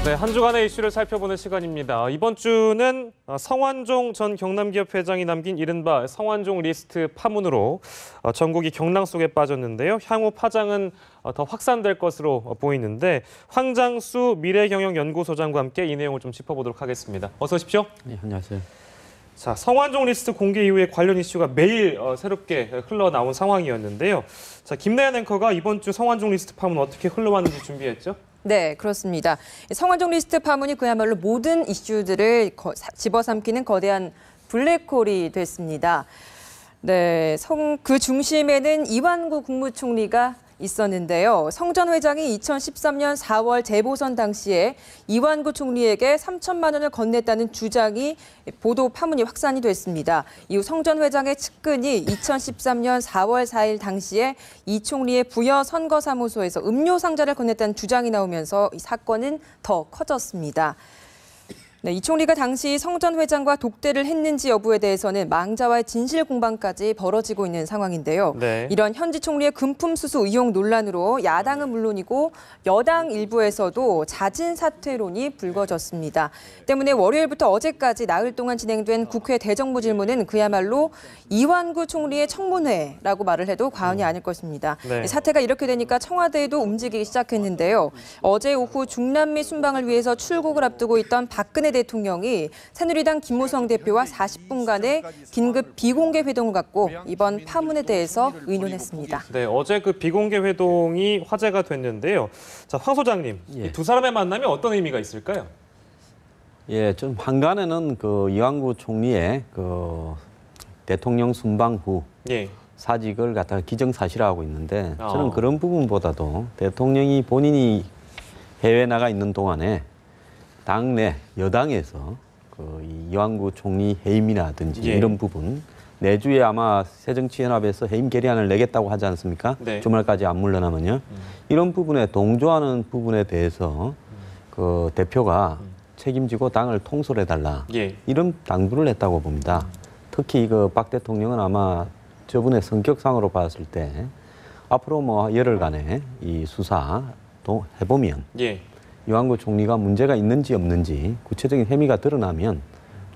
네, 한 주간의 이슈를 살펴보는 시간입니다. 이번 주는 성완종 전 경남기업 회장이 남긴 이른바 성완종 리스트 파문으로 전국이 경랑 속에 빠졌는데요. 향후 파장은 더 확산될 것으로 보이는데 황장수 미래경영연구소장과 함께 이 내용을 좀 짚어보도록 하겠습니다. 어서 오십시오. 네, 안녕하세요. 자, 성완종 리스트 공개 이후에 관련 이슈가 매일 새롭게 흘러나온 상황이었는데요. 자, 김나연 앵커가 이번 주 성완종 리스트 파문 어떻게 흘러왔는지 준비했죠? 네, 그렇습니다. 성완종 리스트 파문이 그야말로 모든 이슈들을 집어삼키는 거대한 블랙홀이 됐습니다. 네, 그 중심에는 이완구 국무총리가 있었는데요. 성 전 회장이 2013년 4월 재보선 당시에 이완구 총리에게 3천만 원을 건넸다는 주장이 보도 파문이 확산이 됐습니다. 이후 성 전 회장의 측근이 2013년 4월 4일 당시에 이 총리의 부여 선거사무소에서 음료 상자를 건넸다는 주장이 나오면서 이 사건은 더 커졌습니다. 네, 이 총리가 당시 성 전 회장과 독대를 했는지 여부에 대해서는 망자와의 진실 공방까지 벌어지고 있는 상황인데요. 네. 이런 현지 총리의 금품 수수 의혹 논란으로 야당은 물론이고 여당 일부에서도 자진 사퇴론이 불거졌습니다. 때문에 월요일부터 어제까지 나흘 동안 진행된 국회 대정부 질문은 그야말로 이완구 총리의 청문회라고 말을 해도 과언이 아닐 것입니다. 네. 사태가 이렇게 되니까 청와대에도 움직이기 시작했는데요. 어제 오후 중남미 순방을 위해서 출국을 앞두고 있던 박근혜 대통령이 새누리당 김무성 대표와 40분간의 긴급 비공개 회동을 갖고 이번 파문에 대해서 의논했습니다. 네, 어제 그 비공개 회동이 화제가 됐는데요. 자, 황 소장님, 예. 이 두 사람의 만남이 어떤 의미가 있을까요? 예, 좀 한간에는 그 이완구 총리의 그 대통령 순방 후 예. 사직을 갖다가 기정사실화하고 있는데 저는 어. 그런 부분보다도 대통령이 본인이 해외 나가 있는 동안에 당내 여당에서 그 이완구 총리 해임이라든지 예. 이런 부분 내주에 아마 새정치연합에서 해임 결의안을 내겠다고 하지 않습니까? 네. 주말까지 안 물러나면요. 이런 부분에 동조하는 부분에 대해서 그 대표가 책임지고 당을 통솔해달라. 예. 이런 당부를 했다고 봅니다. 특히 그 박 대통령은 아마 저분의 성격상으로 봤을 때 앞으로 뭐 열흘간의 이 수사도 해보면 예. 이완구 총리가 문제가 있는지 없는지 구체적인 혐의가 드러나면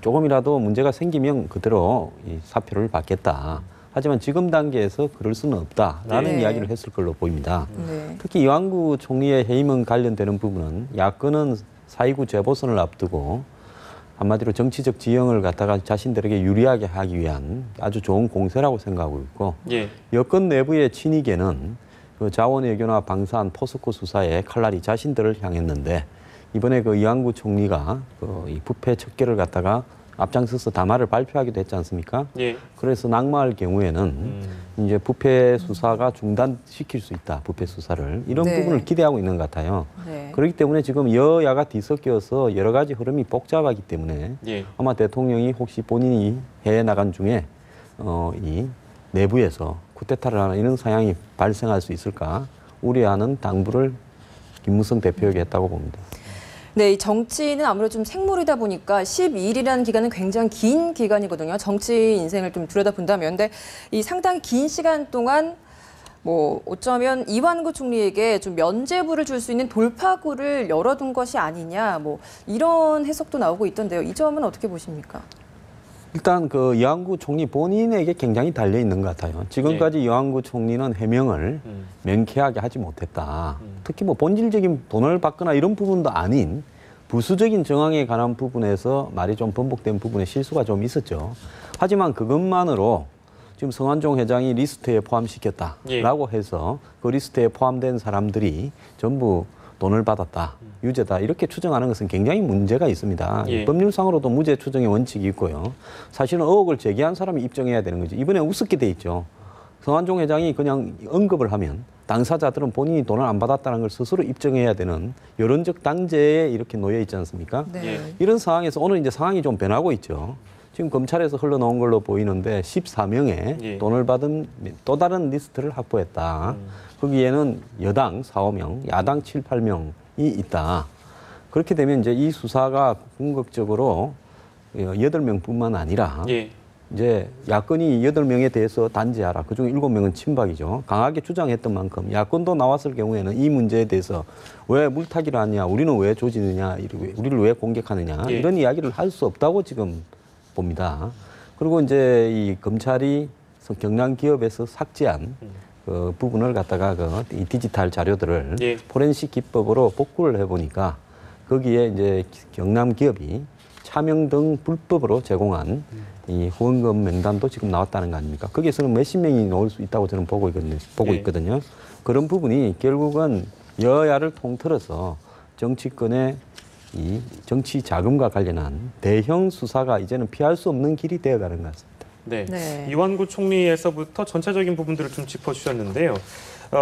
조금이라도 문제가 생기면 그대로 이 사표를 받겠다. 하지만 지금 단계에서 그럴 수는 없다라는 네. 이야기를 했을 걸로 보입니다. 네. 특히 이완구 총리의 해임은 관련되는 부분은 야권은 4.29 재보선을 앞두고 한마디로 정치적 지형을 갖다가 자신들에게 유리하게 하기 위한 아주 좋은 공세라고 생각하고 있고 예. 여권 내부의 친이계는 그 자원외교나 방산, 포스코 수사에 칼날이 자신들을 향했는데 이번에 그 이완구 총리가 그 이 부패 척결을 갖다가 앞장서서 담화를 발표하기도 했지 않습니까? 예. 그래서 낙마할 경우에는 이제 부패 수사가 중단시킬 수 있다. 부패 수사를 이런 네. 부분을 기대하고 있는 것 같아요. 네. 그렇기 때문에 지금 여야가 뒤섞여서 여러 가지 흐름이 복잡하기 때문에 예. 아마 대통령이 혹시 본인이 해외 나간 중에 이 내부에서 쿠데타를 하는 이런 상황이 발생할 수 있을까 우려하는 당부를 김무성 대표에게 했다고 봅니다. 네, 이 정치는 아무래도 좀 생물이다 보니까 12일이라는 기간은 굉장히 긴 기간이거든요. 정치 인생을 좀 들여다본다면. 근데 이 상당히 긴 시간 동안 뭐 어쩌면 이완구 총리에게 좀 면죄부를 줄 수 있는 돌파구를 열어둔 것이 아니냐, 뭐 이런 해석도 나오고 있던데요. 이 점은 어떻게 보십니까? 일단 그 이완구 총리 본인에게 굉장히 달려 있는 것 같아요. 지금까지 이완구 총리는 해명을 명쾌하게 하지 못했다. 특히 뭐 본질적인 돈을 받거나 이런 부분도 아닌 부수적인 정황에 관한 부분에서 말이 좀 번복된 부분에 실수가 좀 있었죠. 하지만 그것만으로 지금 성완종 회장이 리스트에 포함시켰다라고 해서 그 리스트에 포함된 사람들이 전부 돈을 받았다, 유죄다 이렇게 추정하는 것은 굉장히 문제가 있습니다. 예. 법률상으로도 무죄 추정의 원칙이 있고요. 사실은 의혹을 제기한 사람이 입증해야 되는 거죠. 이번에 우습게 돼 있죠. 성완종 회장이 그냥 언급을 하면 당사자들은 본인이 돈을 안 받았다는 걸 스스로 입증해야 되는 여론적 당제에 이렇게 놓여 있지 않습니까? 네. 이런 상황에서 오늘 이제 상황이 좀 변하고 있죠. 지금 검찰에서 흘러나온 걸로 보이는데 14명의 예. 돈을 받은 또 다른 리스트를 확보했다. 거기에는 여당 4~5명, 야당 7~8명이 있다. 그렇게 되면 이제 이 수사가 궁극적으로 8명뿐만 아니라 예. 이제 야권이 8명에 대해서 단죄하라. 그중 7명은 친박이죠. 강하게 주장했던 만큼 야권도 나왔을 경우에는 이 문제에 대해서 왜 물타기를 하냐, 우리는 왜 조지느냐, 우리를 왜 공격하느냐 예. 이런 이야기를 할 수 없다고 지금 봅니다. 그리고 이제 이 검찰이 경남 기업에서 삭제한 그 부분을 갖다가 이 디지털 자료들을 예. 포렌식 기법으로 복구를 해보니까 거기에 이제 경남 기업이 차명 등 불법으로 제공한 이 후원금 명단도 지금 나왔다는 거 아닙니까? 거기에서는 몇십 명이 나올 수 있다고 저는 보고 예. 있거든요. 그런 부분이 결국은 여야를 통틀어서 정치권의 이 정치 자금과 관련한 대형 수사가 이제는 피할 수 없는 길이 되어가는 것 같습니다. 네. 네. 이완구 총리에서부터 전체적인 부분들을 좀 짚어주셨는데요.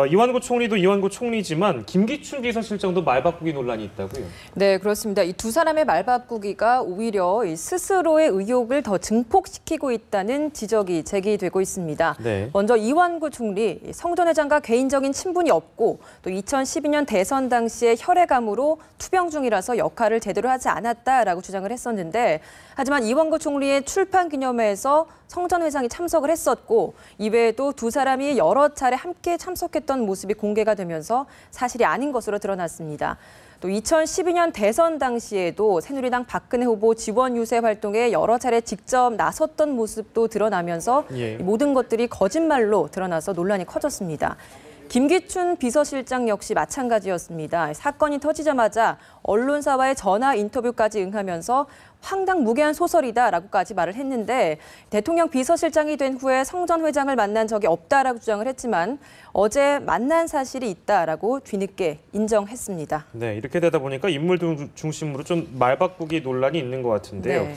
이완구 총리도 이완구 총리지만 김기춘 비서실장도 말바꾸기 논란이 있다고요. 네, 그렇습니다. 이 두 사람의 말바꾸기가 오히려 이 스스로의 의혹을 더 증폭시키고 있다는 지적이 제기되고 있습니다. 네. 먼저 이완구 총리, 성 전 회장과 개인적인 친분이 없고 또 2012년 대선 당시에 혈액암으로 투병 중이라서 역할을 제대로 하지 않았다라고 주장을 했었는데 하지만 이완구 총리의 출판 기념회에서 성 전 회장이 참석을 했었고 이외에도 두 사람이 여러 차례 함께 참석했던 모습이 공개가 되면서 사실이 아닌 것으로 드러났습니다. 또 2012년 대선 당시에도 새누리당 박근혜 후보 지원 유세 활동에 여러 차례 직접 나섰던 모습도 드러나면서 예. 이 모든 것들이 거짓말로 드러나서 논란이 커졌습니다. 김기춘 비서실장 역시 마찬가지였습니다. 사건이 터지자마자 언론사와의 전화 인터뷰까지 응하면서 황당무계한 소설이다라고까지 말을 했는데 대통령 비서실장이 된 후에 성 전 회장을 만난 적이 없다라고 주장을 했지만 어제 만난 사실이 있다라고 뒤늦게 인정했습니다. 네, 이렇게 되다 보니까 인물 중심으로 좀 말바꾸기 논란이 있는 것 같은데요. 네.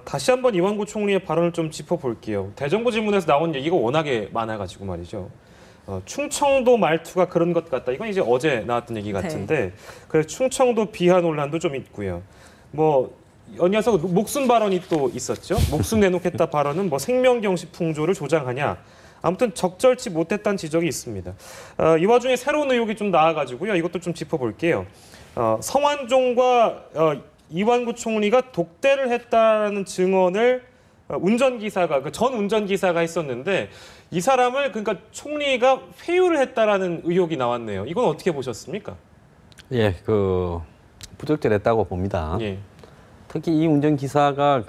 다시 한번 이완구 총리의 발언을 좀 짚어볼게요. 대정부 질문에서 나온 얘기가 워낙에 많아가지고 말이죠. 충청도 말투가 그런 것 같다. 이건 이제 어제 나왔던 얘기 같은데 그래서 충청도 비하 논란도 좀 있고요. 뭐 연이어서 목숨 발언이 또 있었죠. 목숨 내놓겠다 발언은 뭐 생명경시 풍조를 조장하냐. 아무튼 적절치 못했다는 지적이 있습니다. 이 와중에 새로운 의혹이 좀 나와가지고요. 이것도 좀 짚어볼게요. 성완종과 이완구 총리가 독대를 했다는 증언을 운전기사가 전 운전기사가 했었는데 이 사람을 그러니까 총리가 회유를 했다라는 의혹이 나왔네요. 이건 어떻게 보셨습니까? 예, 부적절했다고 봅니다. 예. 특히 이 운전기사가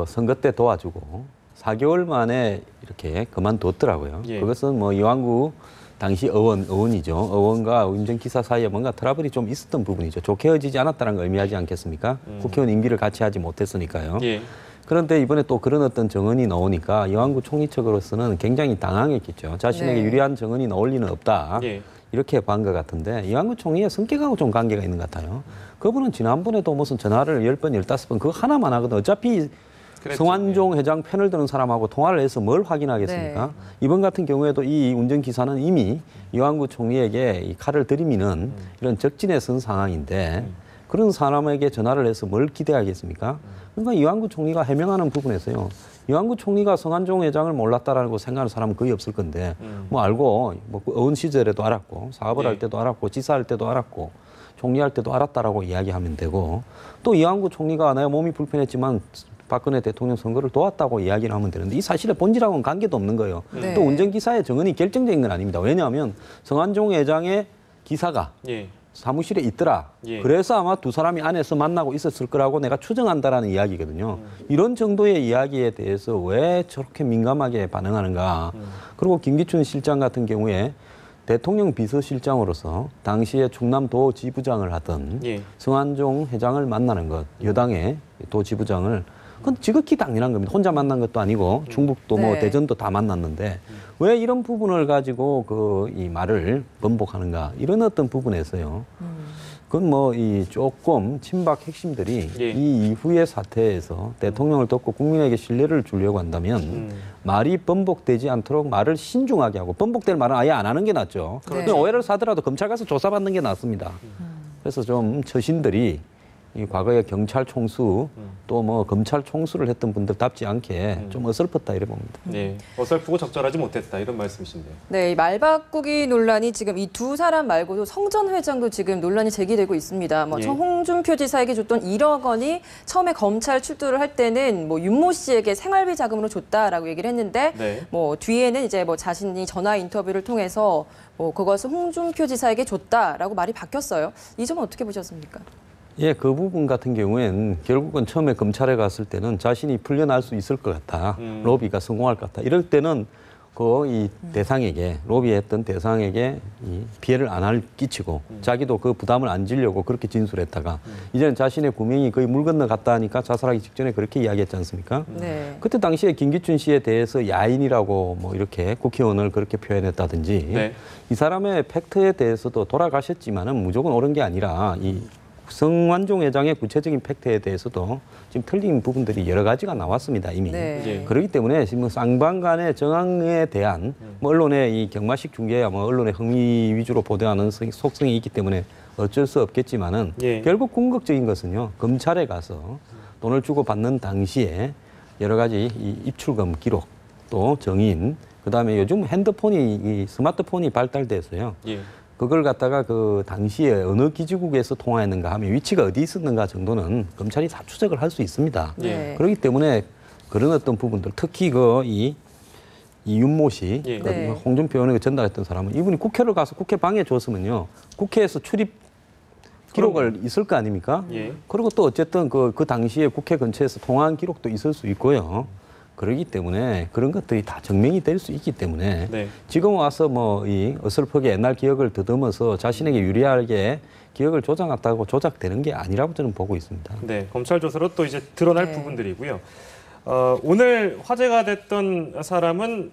선거 때 도와주고 4개월 만에 이렇게 그만뒀더라고요. 예. 그것은 뭐 이완구 당시 의원이죠. 의원과 운전기사 사이에 뭔가 트러블이 좀 있었던 부분이죠. 좋게 헤어지지 않았다는 걸 의미하지 않겠습니까? 국회의원 임기를 같이 하지 못했으니까요. 예. 그런데 이번에 또 그런 어떤 정언이 나오니까 이완구 총리 측으로서는 굉장히 당황했겠죠. 자신에게 네. 유리한 정언이 나올 리는 없다. 예. 이렇게 본 것 같은데 이완구 총리의 성격하고 좀 관계가 있는 것 같아요. 그분은 지난번에도 무슨 전화를 10번, 15번 그거 하나만 하거든. 어차피 그랬죠. 성완종 회장 편을 드는 사람하고 통화를 해서 뭘 확인하겠습니까? 네. 이번 같은 경우에도 이 운전기사는 이미 이완구 총리에게 이 칼을 들이미는 이런 적진에 선 상황인데 그런 사람에게 전화를 해서 뭘 기대하겠습니까? 그러니까 이완구 총리가 해명하는 부분에서요. 이완구 총리가 성완종 회장을 몰랐다라고 생각하는 사람은 거의 없을 건데 뭐 알고 뭐 의원 시절에도 알았고 사업을 네. 할 때도 알았고 지사할 때도 알았고 총리할 때도 알았다라고 이야기하면 되고 또 이완구 총리가 내가 몸이 불편했지만 박근혜 대통령 선거를 도왔다고 이야기를 하면 되는데 이 사실의 본질하고는 관계도 없는 거예요. 네. 또 운전기사의 정언이 결정적인 건 아닙니다. 왜냐하면 성완종 회장의 기사가 예. 사무실에 있더라. 예. 그래서 아마 두 사람이 안에서 만나고 있었을 거라고 내가 추정한다라는 이야기거든요. 이런 정도의 이야기에 대해서 왜 저렇게 민감하게 반응하는가. 그리고 김기춘 실장 같은 경우에 대통령 비서실장으로서 당시에 충남도 지부장을 하던 예. 성완종 회장을 만나는 것, 여당의 도 지부장을 그건 지극히 당연한 겁니다. 혼자 만난 것도 아니고 충북도 뭐 네. 대전도 다 만났는데 왜 이런 부분을 가지고 이 말을 번복하는가 이런 어떤 부분에서요. 그건 뭐 이 조금 친박 핵심들이 예. 이 이후의 사태에서 대통령을 돕고 국민에게 신뢰를 주려고 한다면 말이 번복되지 않도록 말을 신중하게 하고 번복될 말은 아예 안 하는 게 낫죠. 그렇죠. 그냥 오해를 사더라도 검찰 가서 조사받는 게 낫습니다. 그래서 좀 처신들이 이 과거에 경찰 총수 또 뭐 검찰 총수를 했던 분들답지 않게 좀 어설펐다 이래 봅니다. 네, 어설프고 적절하지 못했다 이런 말씀이신데요. 네, 이 말 바꾸기 논란이 지금 이 두 사람 말고도 성 전 회장도 지금 논란이 제기되고 있습니다. 뭐 예. 홍준표 지사에게 줬던 1억 원이 처음에 검찰 출두를 할 때는 뭐 윤모 씨에게 생활비 자금으로 줬다라고 얘기를 했는데 네. 뭐 뒤에는 이제 뭐 자신이 전화 인터뷰를 통해서 뭐 그것을 홍준표 지사에게 줬다라고 말이 바뀌었어요. 이 점은 어떻게 보셨습니까? 예, 그 부분 같은 경우엔 결국은 처음에 검찰에 갔을 때는 자신이 풀려날 수 있을 것 같아. 로비가 성공할 것 같아. 이럴 때는 그 이 대상에게, 로비했던 대상에게 이 피해를 안 끼치고 자기도 그 부담을 안 지려고 그렇게 진술했다가 이제는 자신의 구명이 거의 물 건너 갔다 하니까 자살하기 직전에 그렇게 이야기했지 않습니까? 네. 그때 당시에 김기춘 씨에 대해서 야인이라고 뭐 이렇게 국회의원을 그렇게 표현했다든지 네. 이 사람의 팩트에 대해서도 돌아가셨지만은 무조건 옳은 게 아니라 이 성완종 회장의 구체적인 팩트에 대해서도 지금 틀린 부분들이 여러 가지가 나왔습니다, 이미. 네. 예. 그렇기 때문에 지금 쌍방 간의 정황에 대한 뭐 언론의 이 경마식 중계야 뭐 언론의 흥미 위주로 보도하는 속성이 있기 때문에 어쩔 수 없겠지만은 예. 결국 궁극적인 것은요, 검찰에 가서 돈을 주고 받는 당시에 여러 가지 이 입출금 기록 또 정인 그다음에 요즘 핸드폰이 이 스마트폰이 발달돼서요. 예. 그걸 갖다가 그 당시에 어느 기지국에서 통화했는가 하면 위치가 어디 있었는가 정도는 검찰이 다 추적을 할 수 있습니다. 네. 그렇기 때문에 그런 어떤 부분들, 특히 그 이 윤모 씨, 예. 그 네. 홍준표 의원에게 전달했던 사람은 이분이 국회를 가서 국회 방에 줬으면요, 국회에서 출입 기록을 있을 거 아닙니까? 예. 그리고 또 어쨌든 그 당시에 국회 근처에서 통화한 기록도 있을 수 있고요. 그렇기 때문에 그런 것들이 다 증명이 될 수 있기 때문에 네. 지금 와서 뭐 이 어설프게 옛날 기억을 더듬어서 자신에게 유리하게 기억을 조작했다고 조작되는 게 아니라고 저는 보고 있습니다. 네, 검찰 조사로 또 이제 드러날 네. 부분들이고요. 오늘 화제가 됐던 사람은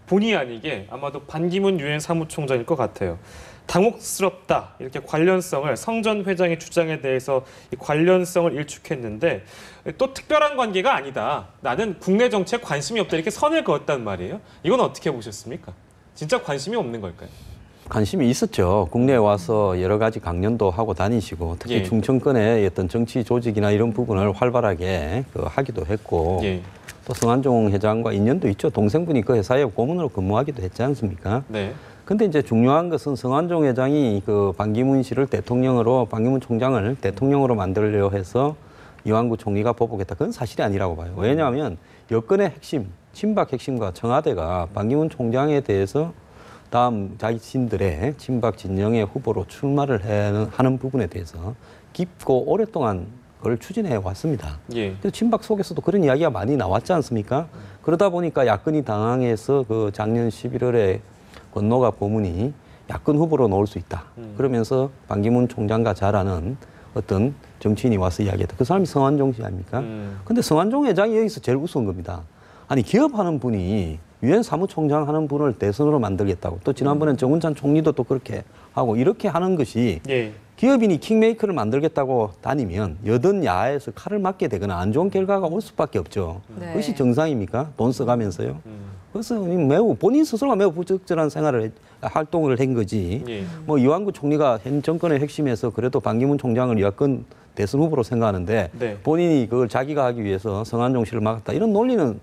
본의 아니게 아마도 반기문 유엔 사무총장일 것 같아요. 당혹스럽다 이렇게 관련성을 성 전 회장의 주장에 대해서 이 관련성을 일축했는데 또 특별한 관계가 아니다. 나는 국내 정치에 관심이 없다 이렇게 선을 그었단 말이에요. 이건 어떻게 보셨습니까? 진짜 관심이 없는 걸까요? 관심이 있었죠. 국내에 와서 여러 가지 강연도 하고 다니시고 특히 예. 충청권의 어떤 정치 조직이나 이런 부분을 활발하게 하기도 했고 예. 또 성완종 회장과 인연도 있죠. 동생분이 그 회사에 고문으로 근무하기도 했지 않습니까? 네. 근데 이제 중요한 것은 성완종 회장이 그 반기문 씨를 반기문 총장을 대통령으로 만들려 해서 이완구 총리가 보복했다. 그건 사실이 아니라고 봐요. 왜냐하면 여권의 핵심, 친박 핵심과 청와대가 반기문 총장에 대해서 다음 자신들의 친박 진영의 후보로 출마를 하는 부분에 대해서 깊고 오랫동안 그걸 추진해 왔습니다. 예. 그래서 친박 속에서도 그런 이야기가 많이 나왔지 않습니까? 그러다 보니까 야권이 당황해서 그 작년 11월에 권노갑 고문이 야권 후보로 나올 수 있다. 그러면서 반기문 총장과 잘 아는 어떤 정치인이 와서 이야기했다. 그 사람이 성완종 씨 아닙니까? 근데 성완종 회장이 여기서 제일 우스운 겁니다. 아니 기업하는 분이 유엔 사무총장 하는 분을 대선으로 만들겠다고 또 지난번엔 정운찬 총리도 또 그렇게 하고 이렇게 하는 것이 예. 기업인이 킹메이커를 만들겠다고 다니면 여든 야에서 칼을 맞게 되거나 안 좋은 결과가 올 수밖에 없죠. 네. 그것이 정상입니까? 돈 써가면서요. 그래서 매우 본인 스스로가 매우 부적절한 활동을 한 거지. 예. 뭐 이완구 총리가 현 정권의 핵심에서 그래도 반기문 총장을 야권 대선 후보로 생각하는데 네. 본인이 그걸 자기가 하기 위해서 성완종 씨를 막았다. 이런 논리는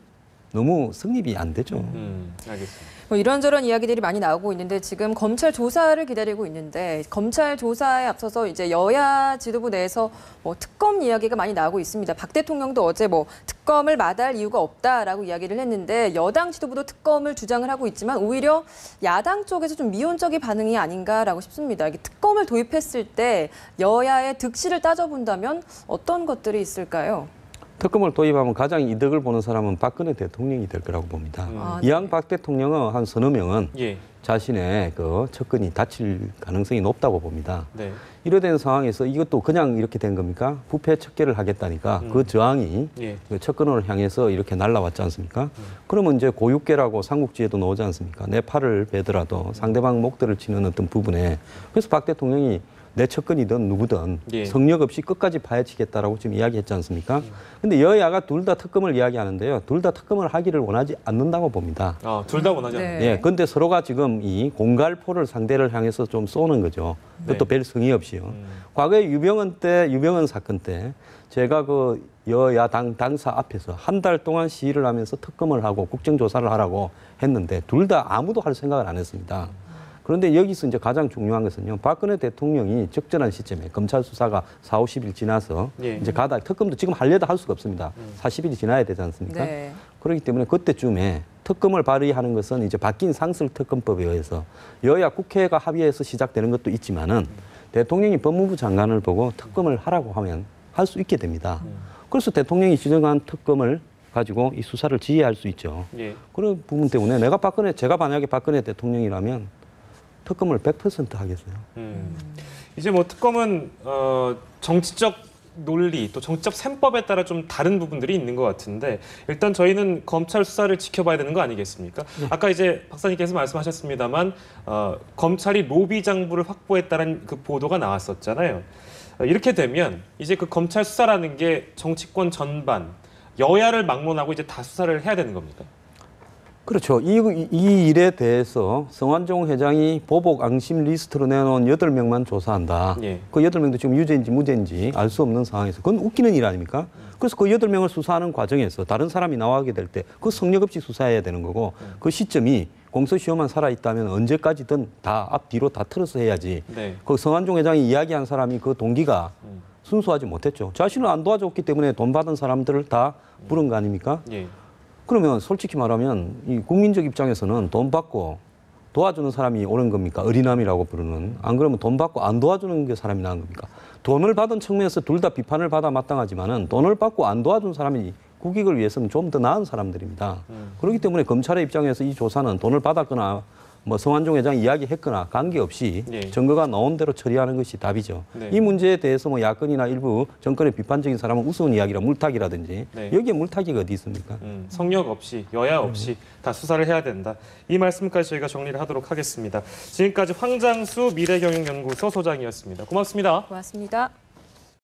너무 성립이 안 되죠. 알겠습니다. 뭐 이런저런 이야기들이 많이 나오고 있는데 지금 검찰 조사를 기다리고 있는데 검찰 조사에 앞서서 이제 여야 지도부 내에서 뭐 특검 이야기가 많이 나오고 있습니다. 박 대통령도 어제 뭐 특검을 마다할 이유가 없다라고 이야기를 했는데 여당 지도부도 특검을 주장을 하고 있지만 오히려 야당 쪽에서 좀 미온적인 반응이 아닌가라고 싶습니다. 이게 특검을 도입했을 때 여야의 득실을 따져본다면 어떤 것들이 있을까요? 특검을 도입하면 가장 이득을 보는 사람은 박근혜 대통령이 될 거라고 봅니다. 아, 이왕 박 대통령은 한 서너 명은 예. 자신의 그 측근이 다칠 가능성이 높다고 봅니다. 네. 이러된 상황에서 이것도 그냥 이렇게 된 겁니까? 부패 척결을 하겠다니까 그 저항이 예. 그 측근을 향해서 이렇게 날라왔지 않습니까? 그러면 이제 고육계라고 삼국지에도 나오지 않습니까? 내 팔을 베더라도 상대방 목들을 치는 어떤 부분에 그래서 박 대통령이 내 측근이든 누구든 예. 성역 없이 끝까지 파헤치겠다라고 지금 이야기했지 않습니까? 근데 여야가 둘 다 특검을 이야기하는데요. 둘 다 특검을 하기를 원하지 않는다고 봅니다. 둘 다 원하지 않아요. 네. 예, 근데 서로가 지금 이 공갈포를 상대를 향해서 좀 쏘는 거죠. 그것도 별 성의 없이요. 과거에 유병헌 사건 때 제가 그 여야당 당사 앞에서 한 달 동안 시위를 하면서 특검을 하고 국정조사를 하라고 했는데 둘 다 아무도 할 생각을 안 했습니다. 그런데 여기서 이제 가장 중요한 것은요. 박근혜 대통령이 적절한 시점에 검찰 수사가 4, 50일 지나서 예. 이제 가다 특검도 지금 하려다 할 수가 없습니다. 40일이 지나야 되지 않습니까? 네. 그렇기 때문에 그때쯤에 특검을 발의하는 것은 이제 바뀐 상설특검법에 의해서 여야 국회가 합의해서 시작되는 것도 있지만은 대통령이 법무부 장관을 보고 특검을 하라고 하면 할 수 있게 됩니다. 그래서 대통령이 지정한 특검을 가지고 이 수사를 지휘할 수 있죠. 예. 그런 부분 때문에 제가 만약에 박근혜 대통령이라면 특검을 100% 하겠어요. 이제 뭐 특검은 정치적 논리 또 정치적 셈법에 따라 좀 다른 부분들이 있는 것 같은데 일단 저희는 검찰 수사를 지켜봐야 되는 거 아니겠습니까? 아까 이제 박사님께서 말씀하셨습니다만 검찰이 로비 장부를 확보했다는 그 보도가 나왔었잖아요. 이렇게 되면 이제 그 검찰 수사라는 게 정치권 전반 여야를 막론하고 이제 다 수사를 해야 되는 겁니까? 그렇죠. 이 일에 대해서 성완종 회장이 보복 앙심 리스트로 내놓은 8명만 조사한다. 예. 그 8명도 지금 유죄인지 무죄인지 알 수 없는 상황에서 그건 웃기는 일 아닙니까? 그래서 그 8명을 수사하는 과정에서 다른 사람이 나오게 될 때 그 성역 없이 수사해야 되는 거고 그 시점이 공소시효만 살아있다면 언제까지든 다 앞뒤로 다 틀어서 해야지. 네. 그 성완종 회장이 이야기한 사람이 그 동기가 순수하지 못했죠. 자신을 안 도와줬기 때문에 돈 받은 사람들을 다 부른 거 아닙니까? 예. 그러면 솔직히 말하면 이 국민적 입장에서는 돈 받고 도와주는 사람이 옳은 겁니까? 어린함이라고 부르는. 안 그러면 돈 받고 안 도와주는 게 사람이 나은 겁니까? 돈을 받은 측면에서 둘 다 비판을 받아 마땅하지만은 돈을 받고 안 도와준 사람이 국익을 위해서는 좀 더 나은 사람들입니다. 그렇기 때문에 검찰의 입장에서 이 조사는 돈을 받았거나 뭐 성완종 회장이 이야기했거나 관계없이 예. 증거가 나온 대로 처리하는 것이 답이죠. 네. 이 문제에 대해서 뭐 야권이나 일부 정권의 비판적인 사람은 우스운 이야기라 물타기라든지 네. 여기에 물타기가 어디 있습니까? 성역 없이 여야 없이 다 수사를 해야 된다. 이 말씀까지 저희가 정리를 하도록 하겠습니다. 지금까지 황장수 미래경영연구소 소장이었습니다. 고맙습니다. 고맙습니다.